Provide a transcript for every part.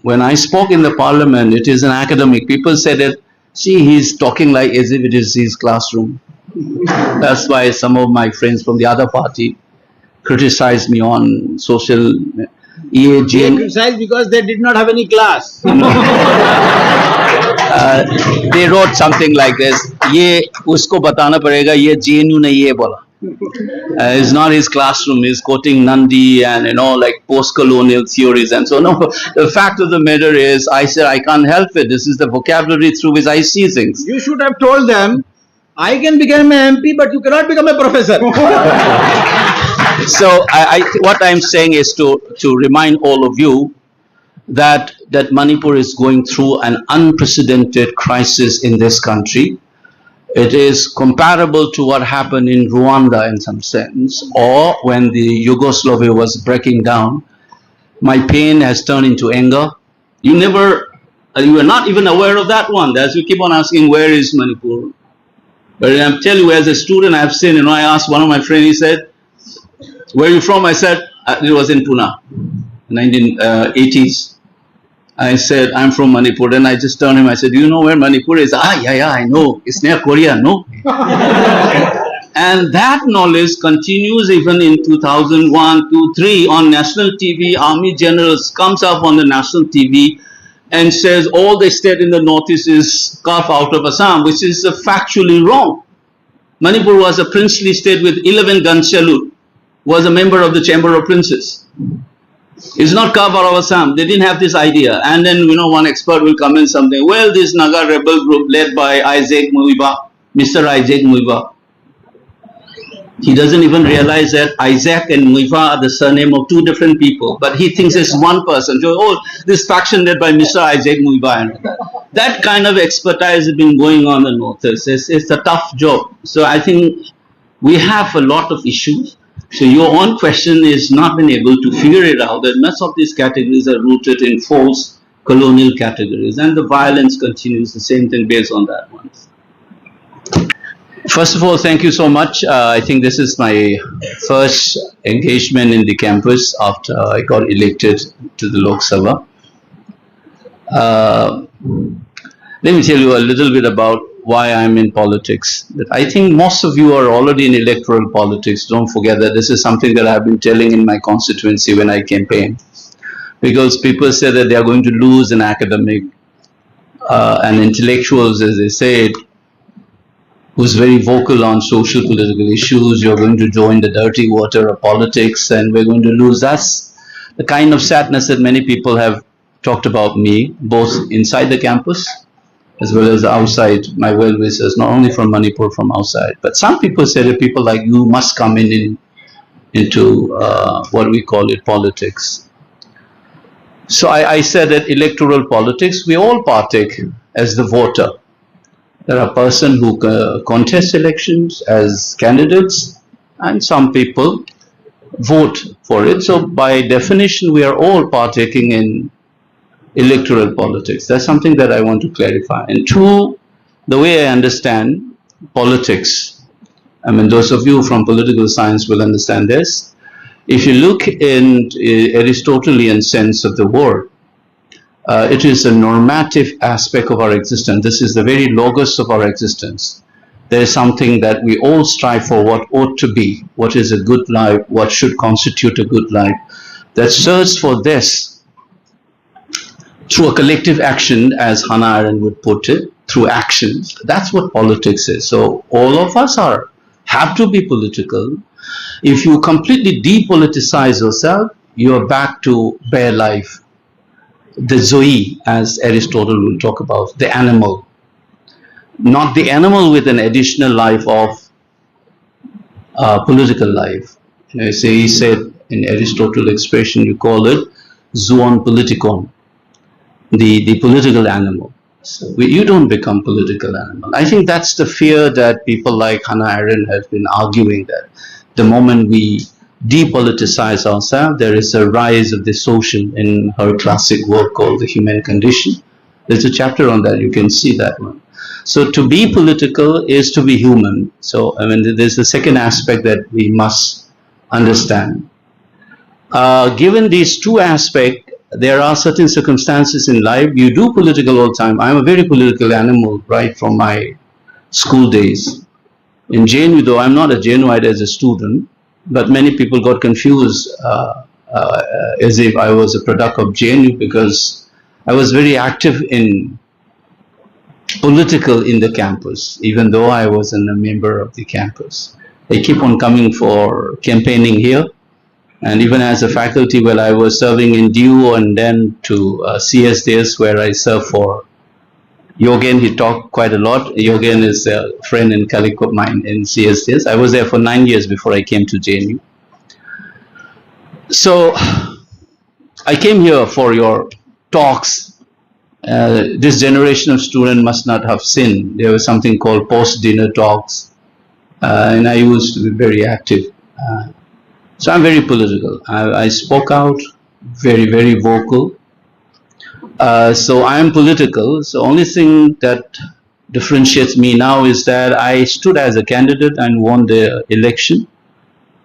When I spoke in the parliament, it is an academic. People said that, see, he's talking like as if it is his classroom. That's why some of my friends from the other party criticized me on social. They criticized because they did not have any class. They wrote something like this: "ये उसको बताना पड़ेगा, ये JNU ने ये बोला." It's not his classroom. He's quoting Nandi and like post-colonial theories and so on. No, the fact of the matter is, I said I can't help it. This is the vocabulary through which I see things. You should have told them, I can become an MP, but you cannot become a professor. So what I'm saying is to remind all of you that Manipur is going through an unprecedented crisis in this country. It is comparable to what happened in Rwanda in some sense, or when the Yugoslavia was breaking down. My pain has turned into anger. You were not even aware of that one. As you keep on asking, where is Manipur? But I'm telling you, as a student, I've seen, I asked one of my friends, he said, where are you from? I said, it was in Pune, 1980s. I said, I'm from Manipur. Then I just turned him, I said, do you know where Manipur is? Yeah, I know. It's near Korea, no? And that knowledge continues even in 2001, 2, 3 on national TV. Army generals comes up on the national TV and says all the state in the northeast is carved out of Assam, which is factually wrong. Manipur was a princely state with 11 gun salute, was a member of the Chamber of Princes. It's not carved out of Assam. They didn't have this idea. And then, one expert will come in something. Well, this Naga rebel group led by Isaac Muiba, Mr. Isaac Muiba. He doesn't even realize that Isaac and Muiba are the surname of 2 different people. But he thinks it's one person. So, this faction led by Mr. Isaac Muiba. And that kind of expertise has been going on in the Northeast. It's a tough job. So I think we have a lot of issues. So your own question is not been able to figure it out that most of these categories are rooted in false colonial categories, and the violence continues, the same thing based on that one. First of all, thank you so much. I think this is my first engagement in the campus after I got elected to the Lok Sabha. Let me tell you a little bit about why I'm in politics. But I think most of you are already in electoral politics. Don't forget that this is something that I've been telling in my constituency when I campaign. Because people say that they are going to lose an academic and intellectuals, as they said, who's very vocal on social political issues. You're going to join the dirty water of politics and we're going to lose. That's the kind of sadness that many people have talked about me, both inside the campus as well as outside, my well-wishers, not only from Manipur, from outside. But some people say that people like you must come into what we call it, politics. So I said that electoral politics, we all partake as the voter. There are persons who contest elections as candidates, and some people vote for it. So by definition, we are all partaking in electoral politics. That's something that I want to clarify. And 2, the way I understand politics, I mean, those of you from political science will understand this. If you look in Aristotelian sense of the word, it is a normative aspect of our existence. This is the very logos of our existence. There is something that we all strive for, what ought to be, what is a good life, what should constitute a good life. That search for this through a collective action, as Hannah Arendt would put it, through actions. That's what politics is. So all of us have to be political. If you completely depoliticize yourself, you are back to bare life. The zoe, as Aristotle will talk about, the animal. Not the animal with an additional life of political life. He said in Aristotle expression, you call it zoon politikon. The political animal. So you don't become political animal. I think that's the fear that people like Hannah Arendt have been arguing, that the moment we depoliticize ourselves, there is a rise of the social in her classic work called The Human Condition. There's a chapter on that, you can see that one. So to be political is to be human. So I mean, there's the second aspect that we must understand. Given these 2 aspects, there are certain circumstances in life, you do political all the time. I'm a very political animal right from my school days. In JNU, though, I'm not a JNUite as a student, but many people got confused as if I was a product of JNU because I was very active in political in the campus, even though I wasn't a member of the campus. I keep on coming for campaigning here. And even as a faculty, while I was serving in DU and then to CSDS, where I served for Yogen, he talked quite a lot. Yogen is a friend in Calicut of mine in CSDS. I was there for 9 years before I came to JNU. So I came here for your talks. This generation of students must not have seen. There was something called post-dinner talks. And I used to be very active. So I'm very political. I spoke out, very, very vocal. So I am political. So only thing that differentiates me now is that I stood as a candidate and won the election.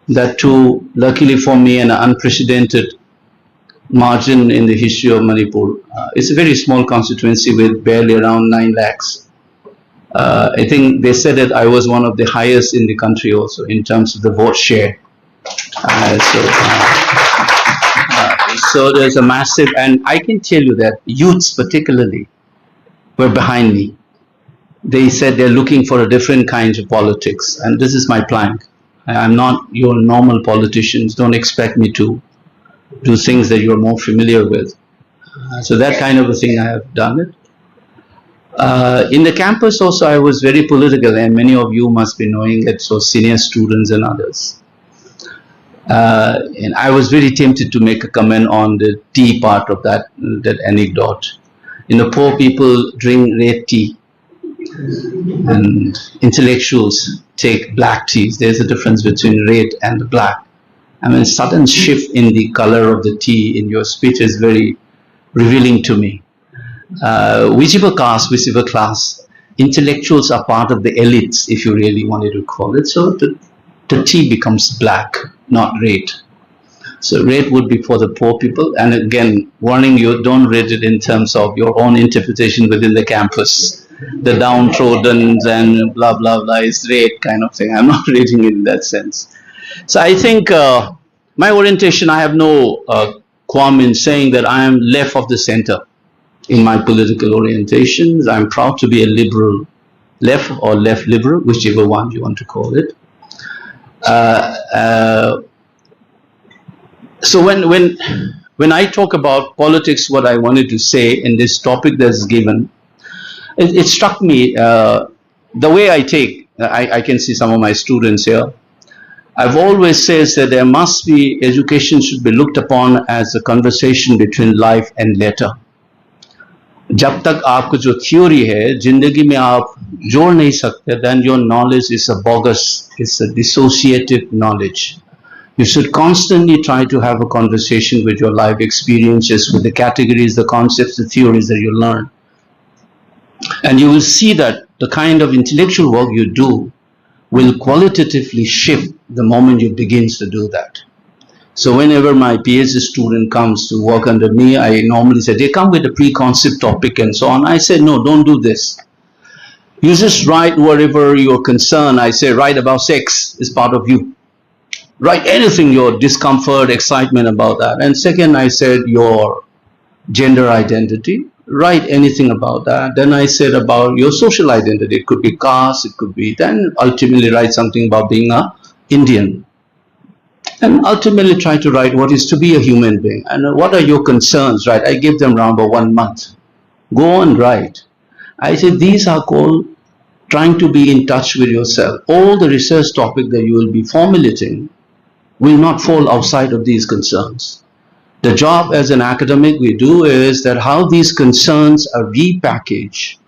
That too, luckily for me, an unprecedented margin in the history of Manipur. It's a very small constituency with barely around 9 lakhs. I think they said that I was one of the highest in the country also in terms of the vote share. So there's a massive, and I can tell you that youths particularly were behind me. They said they're looking for a different kind of politics, and this is my plank. I'm not your normal politicians. Don't expect me to do things that you're more familiar with. So that kind of a thing I have done it. In the campus also I was very political, and many of you must be knowing it, so senior students and others. And I was very tempted to make a comment on the tea part of that anecdote. Poor people drink red tea and intellectuals take black teas. There's a difference between red and black. I mean, sudden shift in the color of the tea in your speech is very revealing to me. Whichever caste, whichever class, intellectuals are part of the elites, if you really wanted to call it. So the tea becomes black, not red. So red would be for the poor people. And again, warning you, don't read it in terms of your own interpretation within the campus. The downtrodden and blah, blah, blah is red kind of thing. I'm not reading it in that sense. So I think my orientation, I have no qualm in saying that I am left of the center in my political orientations. I'm proud to be a liberal left or left liberal, whichever one you want to call it. So when I talk about politics, what I wanted to say in this topic that's given, it struck me the way I can see some of my students here. I've always said that there must be, education should be looked upon as a conversation between life and letter. जब तक आपको जो theory है जिंदगी में आप जोड़ नहीं सकते, then your knowledge is a bogus, it's a dissociative knowledge. You should constantly try to have a conversation with your life experiences, with the categories, the concepts, the theories that you learn. And you will see that the kind of intellectual work you do will qualitatively shift the moment you begin to do that. So whenever my PhD student comes to work under me, I normally say, they come with a preconceived topic and so on. I say, no, don't do this. You just write whatever you're concerned. I say, write about sex is part of you. Write anything, your discomfort, excitement about that. And second, I said, your gender identity. Write anything about that. Then I said about your social identity. It could be caste, it could be, then ultimately write something about being an Indian. And ultimately try to write what is to be a human being. And what are your concerns, right? I give them around about 1 month. Go on, write. I said, these are called trying to be in touch with yourself. All the research topic that you will be formulating will not fall outside of these concerns. The job as an academic we do is that how these concerns are repackaged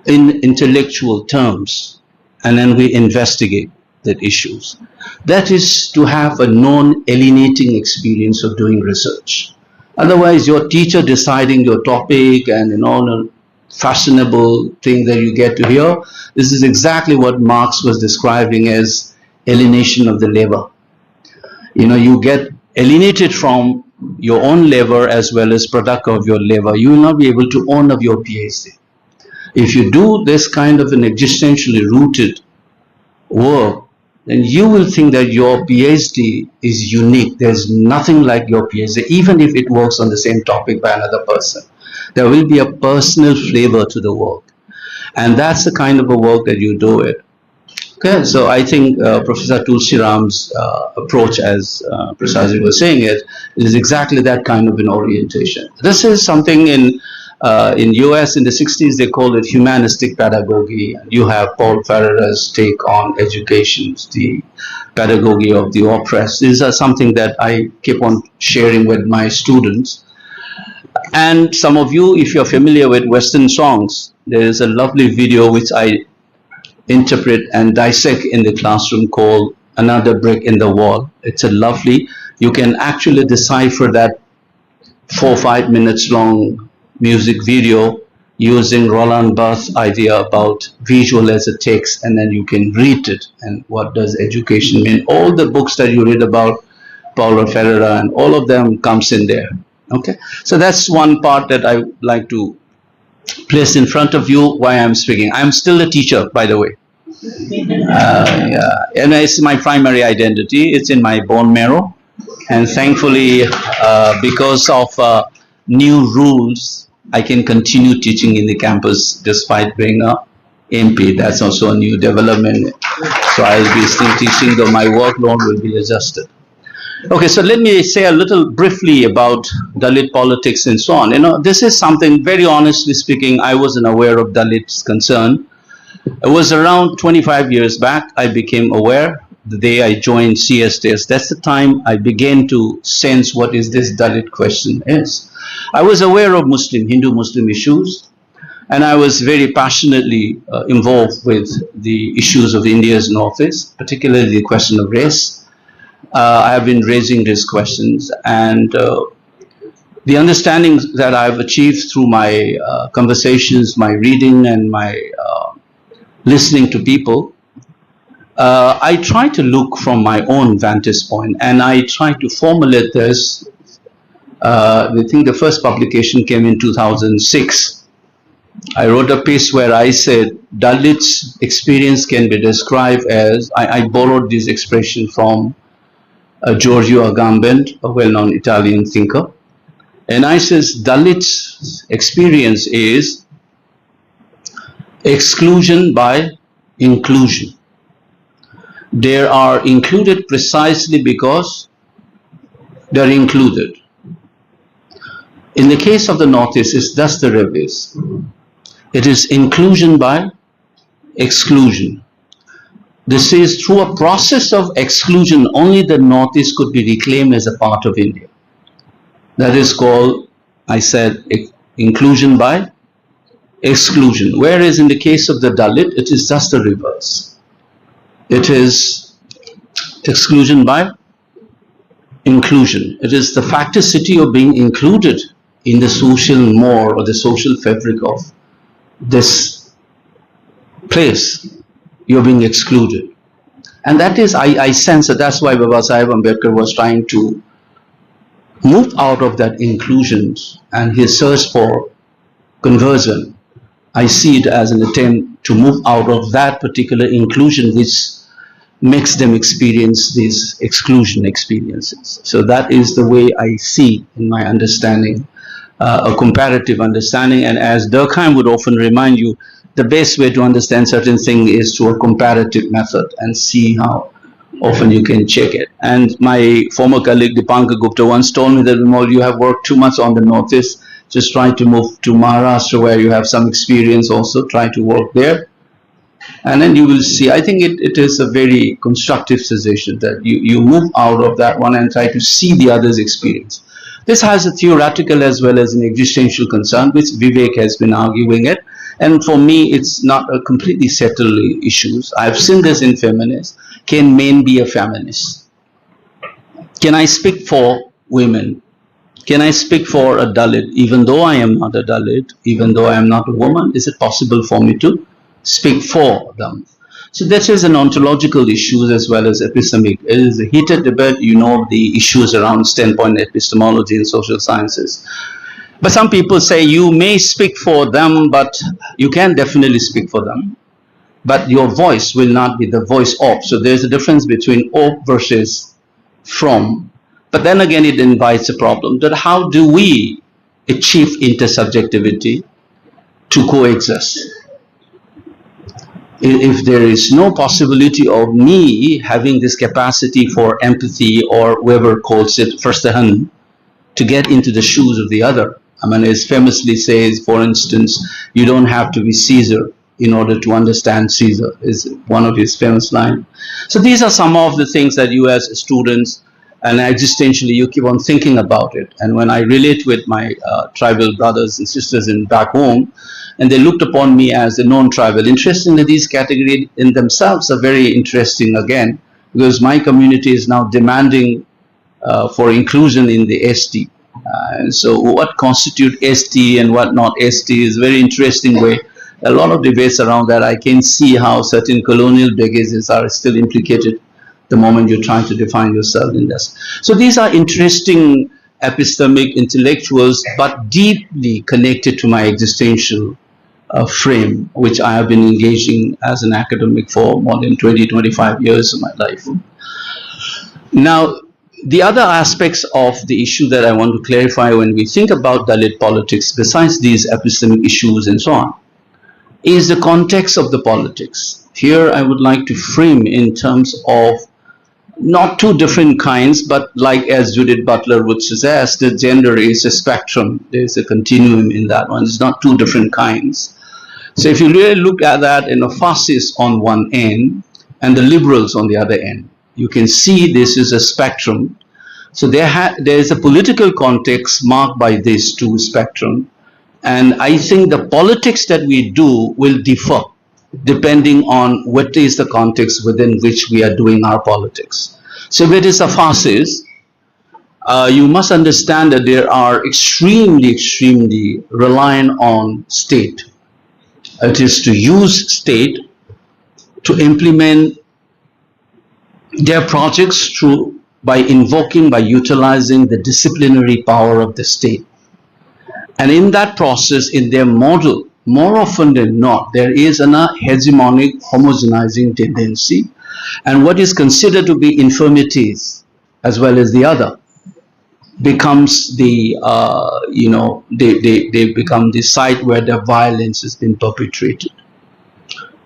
in intellectual terms, and then we investigate the issues. That is to have a non-alienating experience of doing research. Otherwise, your teacher deciding your topic and a fashionable thing that you get to hear, this is exactly what Marx was describing as alienation of the labor. You get alienated from your own labor as well as product of your labor, you will not be able to own up your PhD. If you do this kind of an existentially rooted work, then you will think that your PhD is unique. There's nothing like your PhD, even if it works on the same topic by another person. There will be a personal flavor to the work. And that's the kind of a work that you do it. Okay, so I think Professor Tulsi Ram's approach, as Prasadji was saying it, is exactly that kind of an orientation. This is something in US in the 60s, they called it humanistic pedagogy. You have Paul Ferreira's take on education, the pedagogy of the oppressed. These are something that I keep on sharing with my students. And some of you, if you're familiar with Western songs, there is a lovely video which I interpret and dissect in the classroom called Another Brick in the Wall. It's a lovely, you can actually decipher that 4 or 5 minutes long music video using Roland Barthes' idea about visual as a text, and then you can read it and what does education mean. All the books that you read about Paulo Ferreira and all of them comes in there. Okay, so that's one part that I would like to place in front of you why I'm speaking. I'm still a teacher, by the way. Yeah. And it's my primary identity. It's in my bone marrow. And thankfully, because of new rules, I can continue teaching in the campus despite being a MP. That's also a new development. So I'll be still teaching, though my workload will be adjusted. Okay, so let me say a little briefly about Dalit politics and so on. You know, this is something, very honestly speaking, I wasn't aware of Dalit's concern. It was around 25 years back I became aware, the day I joined CSTS. That's the time I began to sense what is this Dalit question is. I was aware of Hindu-Muslim issues, and I was very passionately involved with the issues of India's Northeast, particularly the question of race. I have been raising these questions, and the understanding that I've achieved through my conversations, my reading, and my listening to people, I try to look from my own vantage point, and I try to formulate this. I think the first publication came in 2006. I wrote a piece where I said Dalit's experience can be described as, I borrowed this expression from Giorgio Agamben, a well-known Italian thinker. And I says Dalit's experience is exclusion by inclusion. They are included precisely because they are included. In the case of the Northeast, it's thus the reverse. It is inclusion by exclusion. This is through a process of exclusion, only the Northeast could be reclaimed as a part of India. That is called, I said, inclusion by exclusion. Whereas in the case of the Dalit, it is just the reverse. It is exclusion by inclusion. It is the facticity of being included in the social more or the social fabric of this place. You're being excluded. And that is, I sense that that's why Baba Sahib Ambedkar was trying to move out of that inclusion and his search for conversion. I see it as an attempt to move out of that particular inclusion which makes them experience these exclusion experiences. So that is the way I see in my understanding, a comparative understanding. And as Durkheim would often remind you, the best way to understand certain things is through a comparative method and see how often you can check it. And my former colleague Dipankar Gupta once told me that, Bimol, you have worked too much on the Northeast, just try to move to Maharashtra where you have some experience also, try to work there. And then you will see, I think it is a very constructive suggestion that you move out of that one and try to see the other's experience. This has a theoretical as well as an existential concern, which Vivek has been arguing it. And for me, it's not a completely settled issues. I've seen this in feminists. Can men be a feminist? Can I speak for women? Can I speak for a Dalit? Even though I am not a Dalit, even though I am not a woman, is it possible for me to speak for them? So that is an ontological issue as well as epistemic. It is a heated debate, you know, the issues around standpoint epistemology in social sciences. But some people say you may speak for them, but you can definitely speak for them. But your voice will not be the voice of. So there's a difference between of versus from. But then again, it invites a problem that how do we achieve intersubjectivity to coexist? If there is no possibility of me having this capacity for empathy or whoever calls it verstehen, to get into the shoes of the other. I mean, as famously says, for instance, you don't have to be Caesar in order to understand Caesar, is one of his famous lines. So these are some of the things that you as students and existentially you keep on thinking about it. And when I relate with my tribal brothers and sisters in back home, and they looked upon me as a non-tribal. Interestingly, these categories in themselves are very interesting again, because my community is now demanding for inclusion in the ST. And so what constitute ST and what not ST is a very interesting way. A lot of debates around that. I can see how certain colonial baggages are still implicated the moment you're trying to define yourself in this. So these are interesting epistemic intellectuals, but deeply connected to my existential frame, which I have been engaging as an academic for more than 20, 25 years of my life. Now, the other aspects of the issue that I want to clarify when we think about Dalit politics, besides these epistemic issues and so on, is the context of the politics. Here I would like to frame in terms of not two different kinds, but like as Judith Butler would suggest, the gender is a spectrum. There's a continuum in that one. It's not two different kinds. So if you really look at that in a fascist on one end and the liberals on the other end, you can see this is a spectrum. So there is a political context marked by these two spectrum. And I think the politics that we do will differ depending on what is the context within which we are doing our politics. So if it is a fascist, you must understand that they are extremely reliant on state. It is to use state to implement their projects by utilizing the disciplinary power of the state. And in that process, in their model, more often than not, there is a hegemonic homogenizing tendency, and what is considered to be infirmities as well as the other becomes the they become the site where the violence has been perpetrated.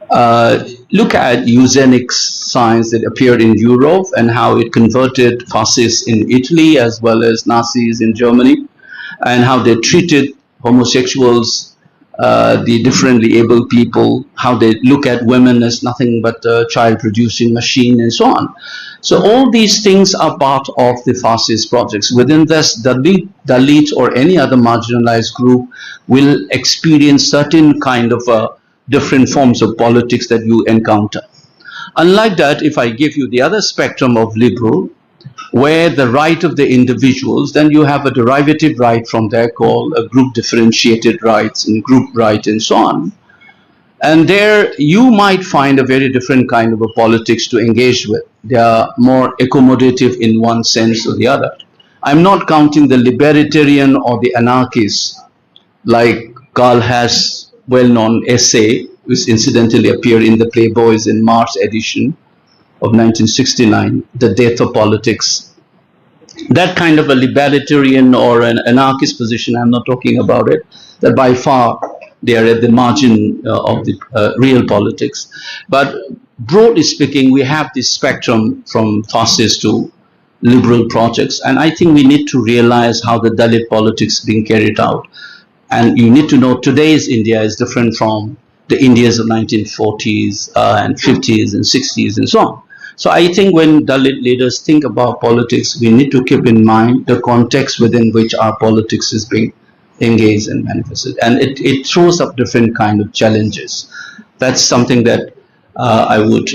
Look at eugenics science that appeared in Europe and how it converted fascists in Italy as well as Nazis in Germany, and how they treated homosexuals, the differently able people, how they look at women as nothing but a child-producing machine, and so on. So all these things are part of the fascist projects. Within this, Dalit or any other marginalized group will experience certain kind of different forms of politics that you encounter. Unlike that, if I give you the other spectrum of liberal, where the right of the individuals, then you have a derivative right from there called a group differentiated rights and group right and so on. And there you might find a very different kind of a politics to engage with. They are more accommodative in one sense or the other. I'm not counting the libertarian or the anarchist, like Karl Haas' well-known essay, which incidentally appeared in the Playboys in March edition of 1969, The Death of Politics. That kind of a libertarian or an anarchist position, I'm not talking about it, that by far they are at the margin of the real politics. But broadly speaking, we have this spectrum from fascist to liberal projects, and I think we need to realize how the Dalit politics is being carried out. And you need to know today's India is different from the Indias of 1940s and 50s and 60s and so on. So I think when Dalit leaders think about politics, we need to keep in mind the context within which our politics is being engaged and manifested. And it throws up different kind of challenges. That's something that I would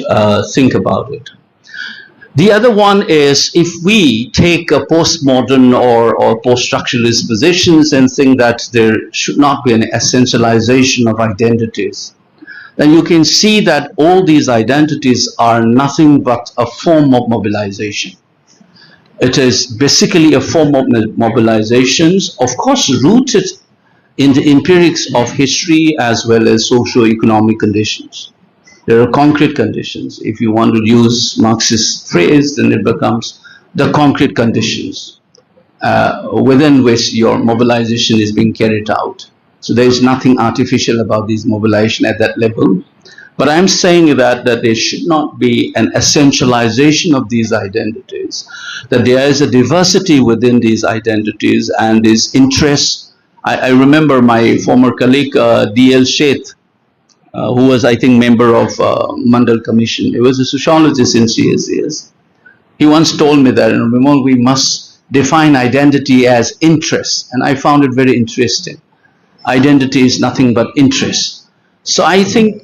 think about it. The other one is if we take a postmodern or post-structuralist positions and think that there should not be an essentialization of identities, then you can see that all these identities are nothing but a form of mobilization. It is basically a form of mobilizations, of course rooted in the empirics of history as well as socio-economic conditions. There are concrete conditions. If you want to use Marxist phrase, then it becomes the concrete conditions within which your mobilization is being carried out. So there is nothing artificial about this mobilization at that level. But I'm saying that there should not be an essentialization of these identities, that there is a diversity within these identities and these interests. I remember my former colleague, D.L. Sheth, who was, I think, member of Mandal Commission. He was a sociologist in CSCS. He once told me that, BIMOL, we must define identity as interest. And I found it very interesting. Identity is nothing but interest. So I think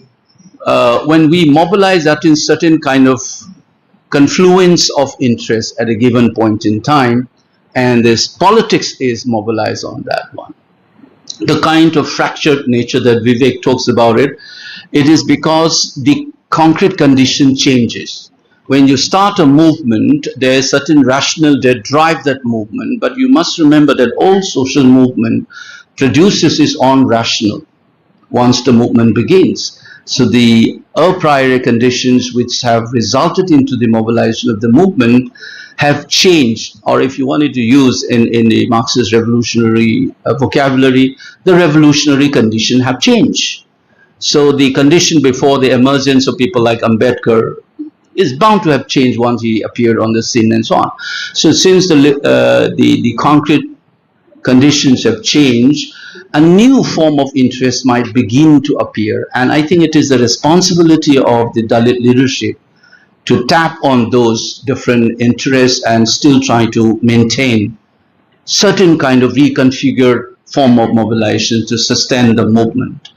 when we mobilize that in certain kind of confluence of interest at a given point in time, and this politics is mobilized on that one. The kind of fractured nature that Vivek talks about it is because the concrete condition changes. When you start a movement, there is certain rationale that drive that movement, but you must remember that all social movement produces its own rationale once the movement begins. So the a priori conditions which have resulted into the mobilization of the movement have changed, or if you wanted to use in the Marxist revolutionary vocabulary, the revolutionary condition have changed. So the condition before the emergence of people like Ambedkar is bound to have changed once he appeared on the scene and so on. So since the concrete conditions have changed, a new form of interest might begin to appear. And I think it is the responsibility of the Dalit leadership to tap on those different interests and still try to maintain certain kind of reconfigured form of mobilization to sustain the movement.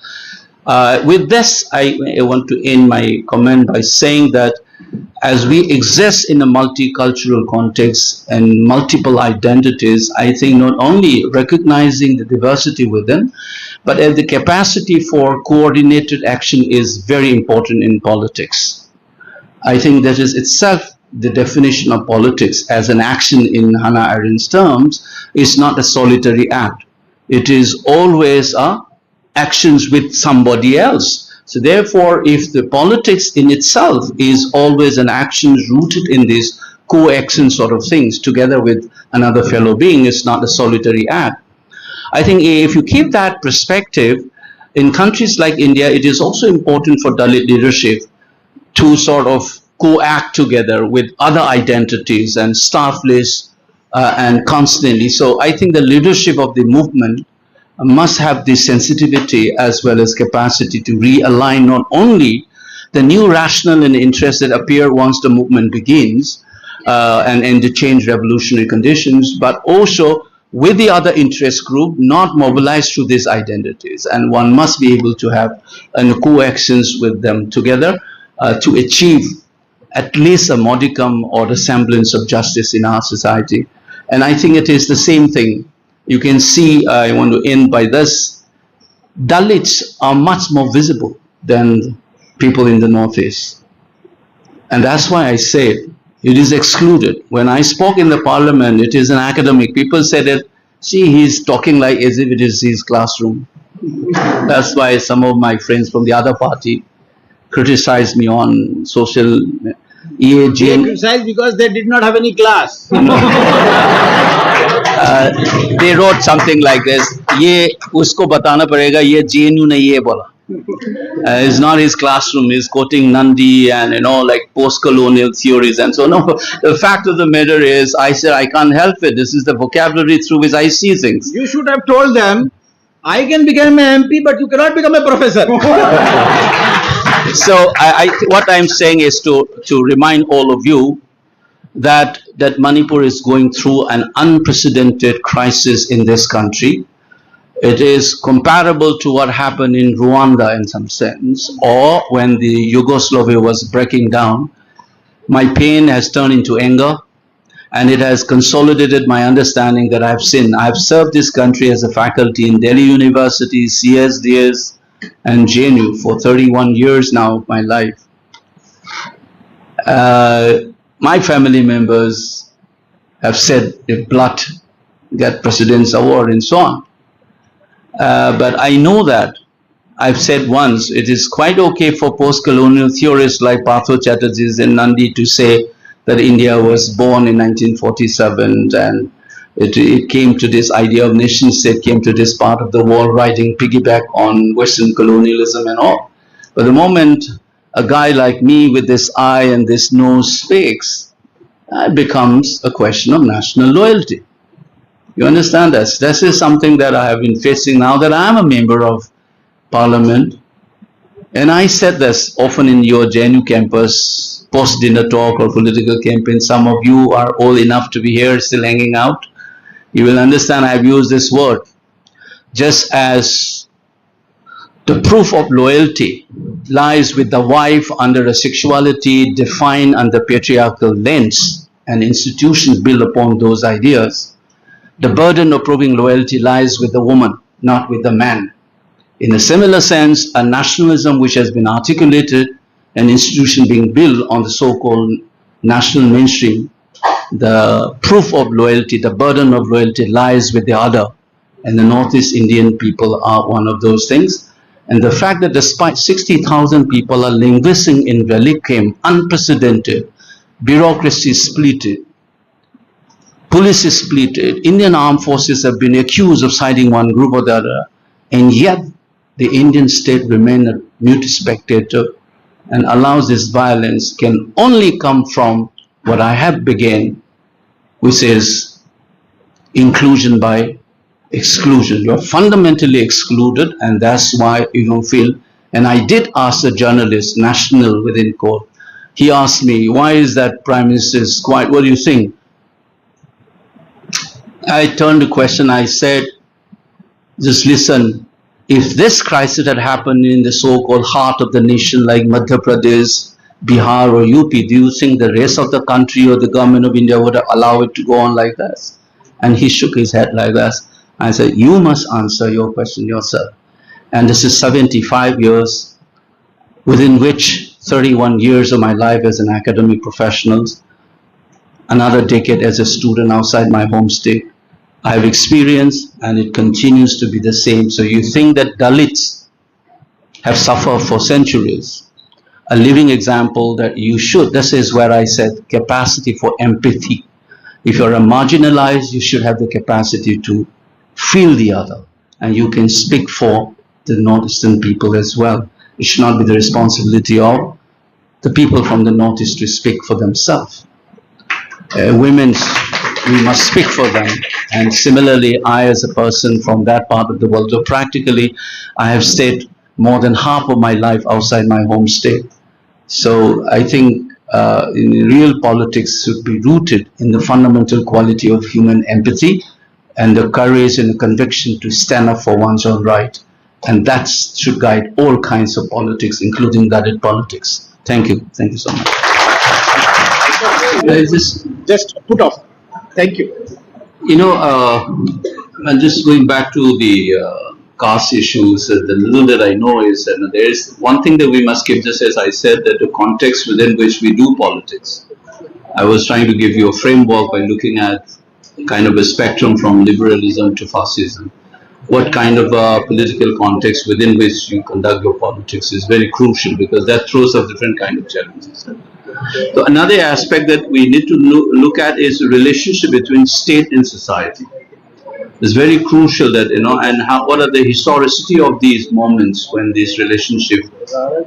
With this, I want to end my comment by saying that as we exist in a multicultural context and multiple identities, I think not only recognizing the diversity within, but the capacity for coordinated action is very important in politics. I think that is itself the definition of politics as an action in Hannah Arendt's terms is not a solitary act. It is always actions with somebody else. So therefore, if the politics in itself is always an action rooted in this co-action sort of things together with another fellow being, it's not a solitary act. I think if you keep that perspective, in countries like India, it is also important for Dalit leadership to sort of co-act together with other identities and staff lists and constantly. So I think the leadership of the movement must have the sensitivity as well as capacity to realign not only the new rationale and interest that appear once the movement begins and to change revolutionary conditions, but also with the other interest group not mobilized through these identities. And one must be able to have co-actions with them together to achieve at least a modicum or the semblance of justice in our society. And I think it is the same thing. You can see, I want to end by this, Dalits are much more visible than people in the Northeast. And that's why I say it is excluded. When I spoke in the parliament, it is an academic. People said that, see, he's talking like as if it is his classroom. That's why some of my friends from the other party criticized me on social They criticized because they did not have any class. They wrote something like this, ये उसको बताना पड़ेगा, ये JNU ने ये बोला. It's not his classroom, he's quoting Nandi and like post-colonial theories and so on. No, the fact of the matter is, I said I can't help it. This is the vocabulary through which I see things. You should have told them, I can become an MP, but you cannot become a professor. So what I'm saying is to remind all of you that Manipur is going through an unprecedented crisis in this country. It is comparable to what happened in Rwanda in some sense, or when the Yugoslavia was breaking down. My pain has turned into anger, and it has consolidated my understanding that I've sinned. I've served this country as a faculty in Delhi University, CSDS, and JNU for 31 years now of my life. My family members have said if blood get President's Award and so on. But I know that I've said once, it is quite okay for post-colonial theorists like Partho Chatterjee and Nandi to say that India was born in 1947 and it came to this idea of nation state, came to this part of the world riding piggyback on Western colonialism and all. But the moment a guy like me with this eye and this nose speaks, it becomes a question of national loyalty. You understand this? This is something that I have been facing now that I am a member of Parliament. And I said this often in your JNU campus, post-dinner talk or political campaign. Some of you are old enough to be here, still hanging out. You will understand I have used this word. Just as the proof of loyalty lies with the wife under a sexuality defined under patriarchal lens and institutions built upon those ideas, the burden of proving loyalty lies with the woman, not with the man. In a similar sense, a nationalism which has been articulated, an institution being built on the so-called national mainstream, the proof of loyalty, the burden of loyalty lies with the other. And the Northeast Indian people are one of those things. And the fact that despite 60,000 people are linguistic in Velikim, unprecedented, bureaucracy is splitted, police is splitted, Indian armed forces have been accused of siding one group or the other, and yet the Indian state remains a mute spectator and allows this violence can only come from what I have begun, which is inclusion by exclusion. You're fundamentally excluded, and that's why you don't feel. And I did ask a journalist, national within court, he asked me, why is that Prime Minister is quiet? What do you think? I turned the question, I said, just listen, if this crisis had happened in the so-called heart of the nation like Madhya Pradesh, Bihar or UP, do you think the rest of the country or the government of India would allow it to go on like that? And he shook his head like that. I said, you must answer your question yourself. And this is 75 years, within which 31 years of my life as an academic professional, another decade as a student outside my home state. I have experienced, and it continues to be the same. So you think that Dalits have suffered for centuries. A living example that you should, this is where I said capacity for empathy. If you're a marginalized, you should have the capacity to feel the other. And you can speak for the Northeastern people as well. It should not be the responsibility of the people from the Northeast to speak for themselves. Women, we must speak for them. And similarly, I as a person from that part of the world, so practically I have stayed more than half of my life outside my home state. So I think in real politics should be rooted in the fundamental quality of human empathy and the courage and the conviction to stand up for one's own right. And that should guide all kinds of politics, including Dalit politics. Thank you. Thank you so much. Just put off. Thank you. You know, and just going back to the caste issues, the little that I know is that there is one thing that we must keep, just as I said, that the context within which we do politics. I was trying to give you a framework by looking at kind of a spectrum from liberalism to fascism. What kind of a political context within which you conduct your politics is very crucial, because that throws up different kind of challenges. So another aspect that we need to look at is the relationship between state and society. It's very crucial that, you know, and what are the historicity of these moments when this relationship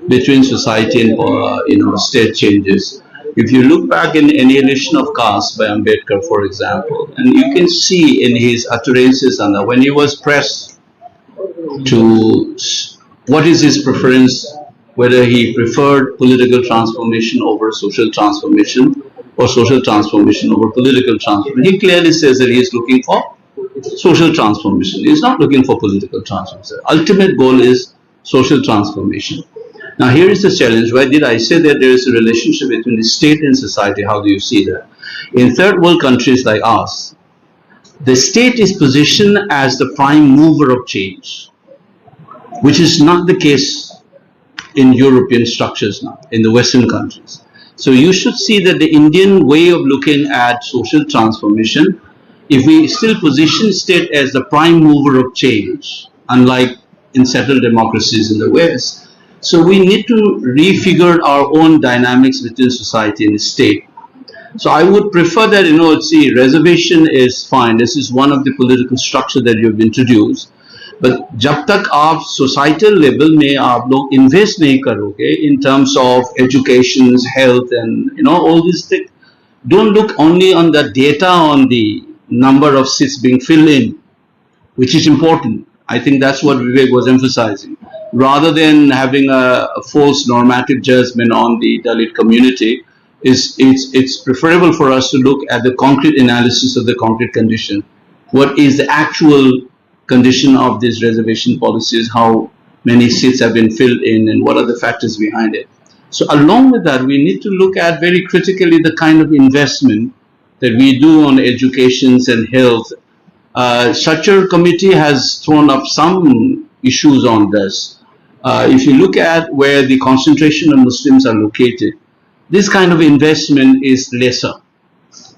between society and, you know, state changes. If you look back in Annihilation of Caste by Ambedkar, for example, and you can see in his utterances and when he was pressed to what is his preference, whether he preferred political transformation over social transformation or social transformation over political transformation. He clearly says that he is looking for social transformation. He is not looking for political transformation. Ultimate goal is social transformation. Now here is the challenge. Why did I say that there is a relationship between the state and society? How do you see that? In third world countries like ours, the state is positioned as the prime mover of change. which is not the case in European structures now, in the Western countries. So you should see that the Indian way of looking at social transformation, if we still position state as the prime mover of change, unlike in settled democracies in the West, so we need to refigure our own dynamics within society and the state. So I would prefer that, see, reservation is fine. This is one of the political structure that you have introduced. But जब तक आप societal level में आप लोग invest नहीं करोगे in terms of education, health, and all these things, don't look only on the data on the number of seats being filled in, which is important. I think that's what Vivek was emphasizing. Rather than having a false normative judgment on the Dalit community, it's preferable for us to look at the concrete analysis of the concrete condition. What is the actual condition of these reservation policies, how many seats have been filled in, and what are the factors behind it. So along with that, we need to look at very critically the kind of investment that we do on education and health. Structure committee has thrown up some issues on this. If you look at where the concentration of Muslims are located, this kind of investment is lesser.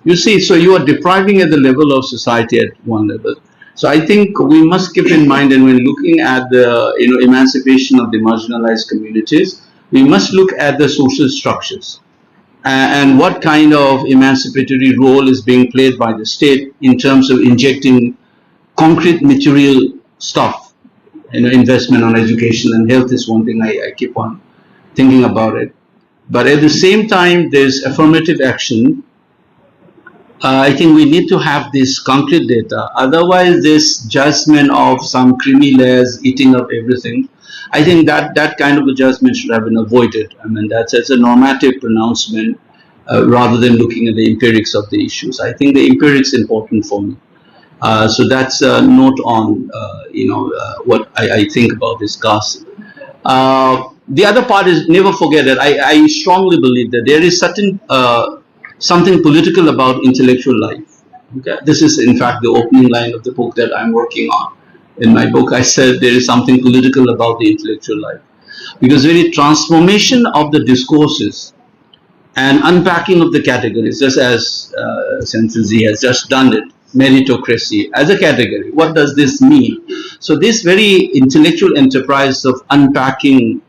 You see, so you are depriving at the level of society at one level. So I think we must keep in mind, and when looking at the emancipation of the marginalized communities, we must look at the social structures and what kind of emancipatory role is being played by the state in terms of injecting concrete material stuff. Investment on education and health is one thing I keep on thinking about it. But at the same time, there's affirmative action. I think we need to have this concrete data. Otherwise, this judgment of some creamy layers eating up everything, I think that kind of a judgment should have been avoided. I mean, that's a normative pronouncement rather than looking at the empirics of the issues. I think the empirics important for me. So that's a note on what I think about this gas. The other part is, never forget that I strongly believe that there is certain something political about intellectual life. Okay? This is in fact the opening line of the book that I'm working on. In my book, I said there is something political about the intellectual life, because very transformation of the discourses and unpacking of the categories, just as Senthilji has just done it, meritocracy as a category. What does this mean? So this very intellectual enterprise of unpacking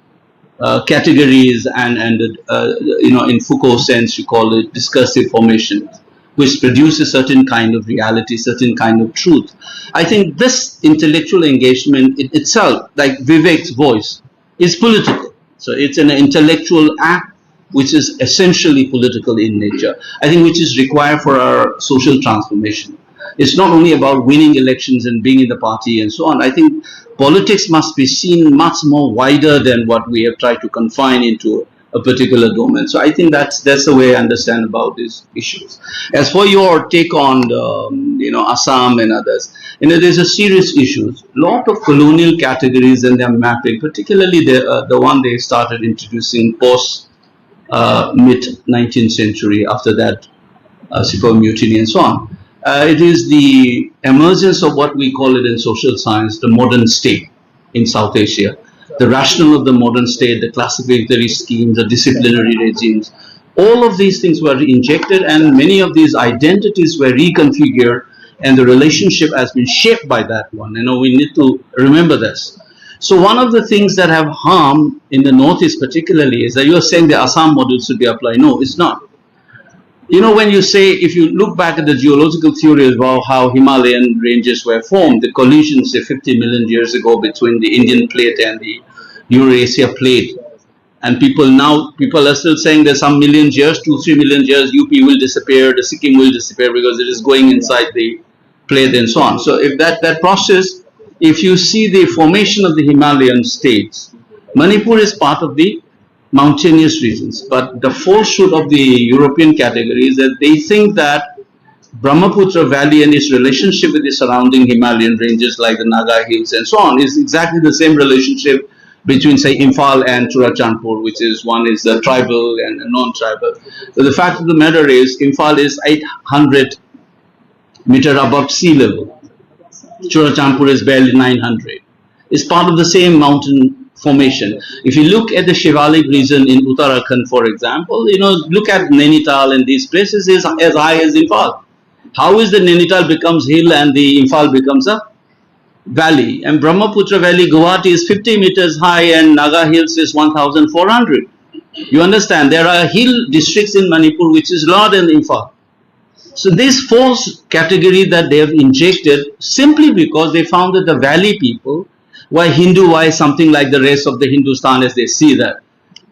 categories and in Foucault's sense, you call it discursive formation, which produces certain kind of reality, certain kind of truth. I think this intellectual engagement itself, like Vivek's voice, is political. So it's an intellectual act which is essentially political in nature. I think which is required for our social transformation. It's not only about winning elections and being in the party and so on. I think politics must be seen much more wider than what we have tried to confine into a particular domain. So I think that's the way I understand about these issues. As for your take on Assam and others, there's a serious issues. A lot of colonial categories and their mapping, particularly the one they started introducing post mid 19th century. After that, Sepoy Mutiny and so on. It is the emergence of what we call it in social science, the modern state in South Asia. The rationale of the modern state, the classificatory schemes, the disciplinary regimes, all of these things were injected, and many of these identities were reconfigured, and the relationship has been shaped by that one. We need to remember this. So one of the things that have harmed in the Northeast particularly is that you are saying the Assam model should be applied. No, it's not. When you say, if you look back at the geological theory about how Himalayan ranges were formed, the collision, say 50 million years ago between the Indian plate and the Eurasia plate, and people are still saying there's some millions years, 2-3 million years, UP will disappear, the Sikkim will disappear because it is going inside the plate and so on. So if that process, if you see the formation of the Himalayan states, Manipur is part of the mountainous regions, but the falsehood of the European category is that they think that Brahmaputra Valley and its relationship with the surrounding Himalayan ranges like the Naga Hills and so on is exactly the same relationship between, say, Imphal and Churachandpur, which is one is the tribal and non-tribal. So the fact of the matter is, Imphal is 800 meters above sea level. Churachandpur is barely 900. is part of the same mountain formation. If you look at the Shivalik region in Uttarakhand, for example, look at Nainital and these places is as high as Imphal. How is the Nainital becomes hill and the Imphal becomes a valley? And Brahmaputra Valley, Guwahati is 50 meters high and Naga Hills is 1,400. You understand, there are hill districts in Manipur which is lower than Imphal. So this false category that they have injected simply because they found that the valley people were Hindu, why something like the rest of the Hindustan as they see that.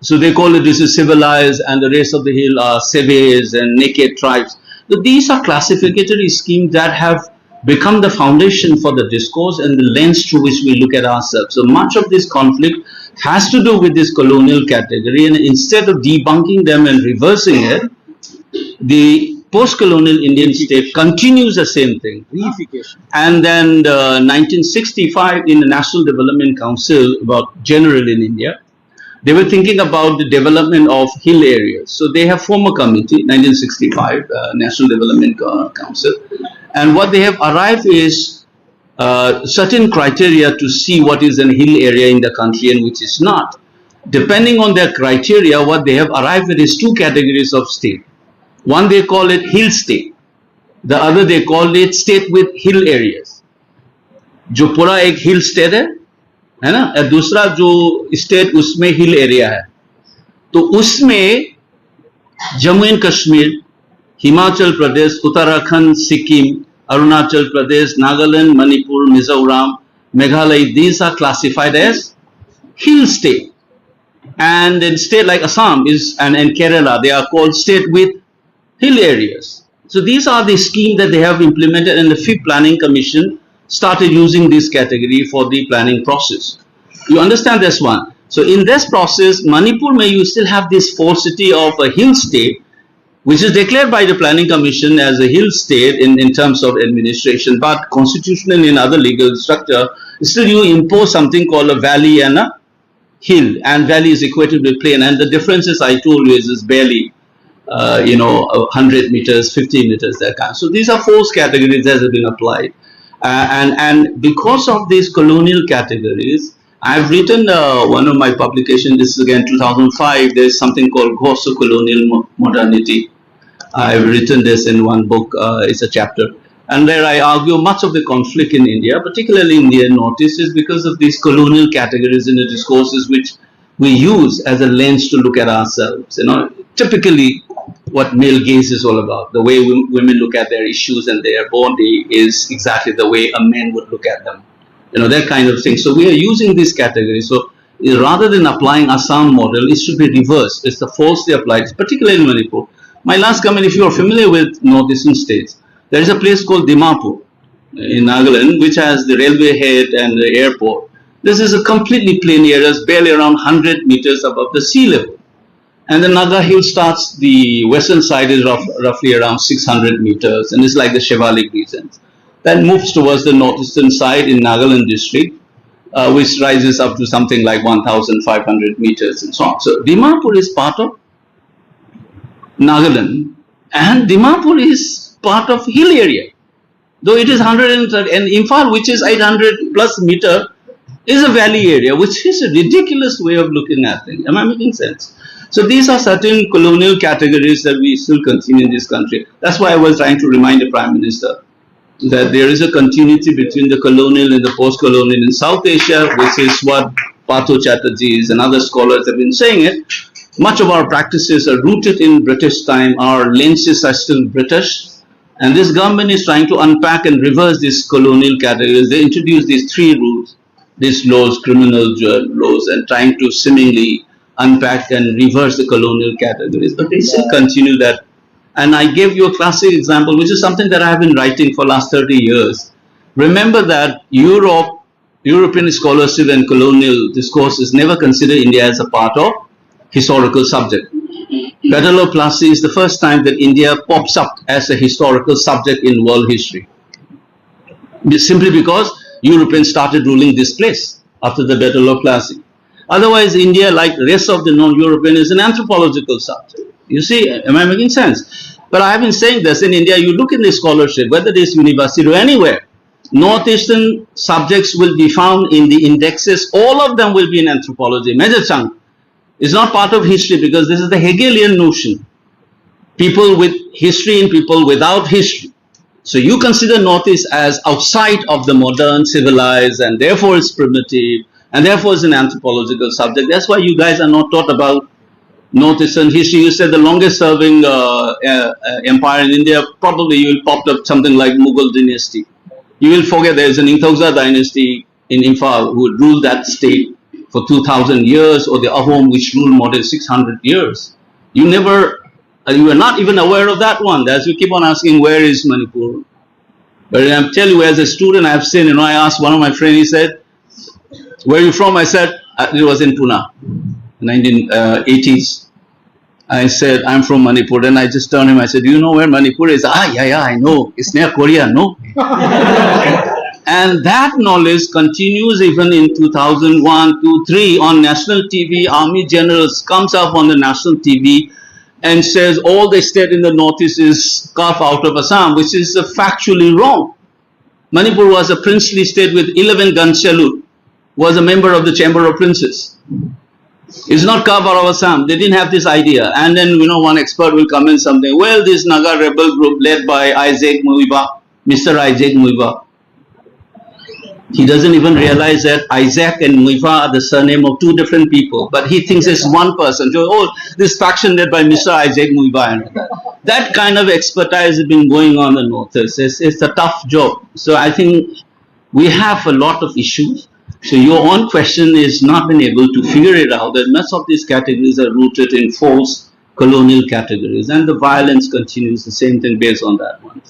So they call it this is civilized and the rest of the hill are savages and naked tribes. So these are classificatory schemes that have become the foundation for the discourse and the lens through which we look at ourselves. So much of this conflict has to do with this colonial category, and instead of debunking them and reversing it, the post-colonial Indian state continues the same thing. Reification. And then 1965 in the National Development Council, about general in India, they were thinking about the development of hill areas. So they have formed a committee, 1965 National Development Council, and what they have arrived is certain criteria to see what is a hill area in the country and which is not. Depending on their criteria, what they have arrived at is two categories of state. One they call it hill state, the other they call it state with hill areas. जो पूरा एक hill state है ना, और दूसरा जो state उसमें hill area है, तो उसमें Jammu and Kashmir, Himachal Pradesh, Uttarakhand, Sikkim, Arunachal Pradesh, Nagaland, Manipur, Mizoram, Meghalaya, these are classified as hill state. And in state like Assam is and Kerala, they are called state with hill areas. So these are the schemes that they have implemented, and the Fifth Planning Commission started using this category for the planning process. You understand this one? So in this process, Manipur may you still have this falsity of a hill state, which is declared by the Planning Commission as a hill state in terms of administration, but constitutionally in other legal structure, still you impose something called a valley and a hill, and valley is equated with plain, and the differences I told you is barely 100 meters, 50 meters, that kind. So these are false categories that have been applied. And because of these colonial categories, I've written one of my publications, this is again 2005, there's something called Ghost of Colonial Modernity. I've written this in one book, it's a chapter. And there I argue much of the conflict in India, particularly in the Northeast, is because of these colonial categories in the discourses which we use as a lens to look at ourselves. Typically what male gaze is all about. The way women look at their issues and their body is exactly the way a man would look at them. That kind of thing. So we are using these categories. So rather than applying Assam model, it should be reversed. It's the falsely applied, particularly in Manipur. My last comment, if you are familiar with northeastern states, there is a place called Dimapur in Nagaland, which has the railway head and the airport. This is a completely plain area, it's barely around 100 meters above the sea level. And the Naga Hill starts, the western side is roughly around 600 meters, and it's like the Shivalik region. Then moves towards the northeastern side in Nagaland district, which rises up to something like 1,500 meters and so on. So Dimapur is part of Nagaland, and Dimapur is part of hill area. Though it is 130, and Imphal, which is 800 plus meter, is a valley area, which is a ridiculous way of looking at things. Am I making sense? So these are certain colonial categories that we still continue in this country. That's why I was trying to remind the Prime Minister that there is a continuity between the colonial and the post-colonial in South Asia, which is what Partho Chatterjee and other scholars have been saying it. Much of our practices are rooted in British time. Our lenses are still British. And this government is trying to unpack and reverse these colonial categories. They introduced these three rules, these laws, criminal laws, and trying to seemingly unpack and reverse the colonial categories. But they still continue that. And I gave you a classic example, which is something that I have been writing for the last 30 years. Remember that European scholarship and colonial discourses never consider India as a part of historical subject. Battle of Plassey is the first time that India pops up as a historical subject in world history. Simply because Europeans started ruling this place after the Battle of Plassey. Otherwise, India, like the rest of the non-European, is an anthropological subject. You see, am I making sense? But I have been saying this in India, you look in the scholarship, whether it is university or anywhere, Northeastern subjects will be found in the indexes. All of them will be in anthropology. Major chunk is not part of history because this is the Hegelian notion. People with history and people without history. So you consider Northeast as outside of the modern, civilized, and therefore it's primitive, and therefore it's an anthropological subject. That's why you guys are not taught about Northeastern history. You said the longest serving empire in India, probably you will pop up something like Mughal dynasty. You will forget there is an Ingtauza dynasty in Imphal who ruled that state for 2,000 years, or the Ahom which ruled more than 600 years. You are not even aware of that one. As you keep on asking, where is Manipur? But I tell you, as a student, I've seen, I asked one of my friends, he said, where are you from? I said, it was in Pune, 1980s. I said, I'm from Manipur. Then I just turned him, I said, do you know where Manipur is? Yeah, I know. It's near Korea, no? And that knowledge continues even in 2001, 2, 3 on national TV. Army generals comes up on the national TV and says all the state in the northeast is carved out of Assam, which is factually wrong. Manipur was a princely state with 11 gun salute, was a member of the Chamber of Princes. It's not carved out of Assam. They didn't have this idea. And then, one expert will come in something. Well, this Naga rebel group led by Isaac Muiba, Mr. Isaac Muiba. He doesn't even realize that Isaac and Muiva are the surname of two different people, but he thinks it's one person. So, this faction led by Mr. Isaac Muiva. That kind of expertise has been going on in the Northeast. It's a tough job. So I think we have a lot of issues. So your own question is not been able to figure it out, that most of these categories are rooted in false colonial categories, and the violence continues, the same thing based on that one.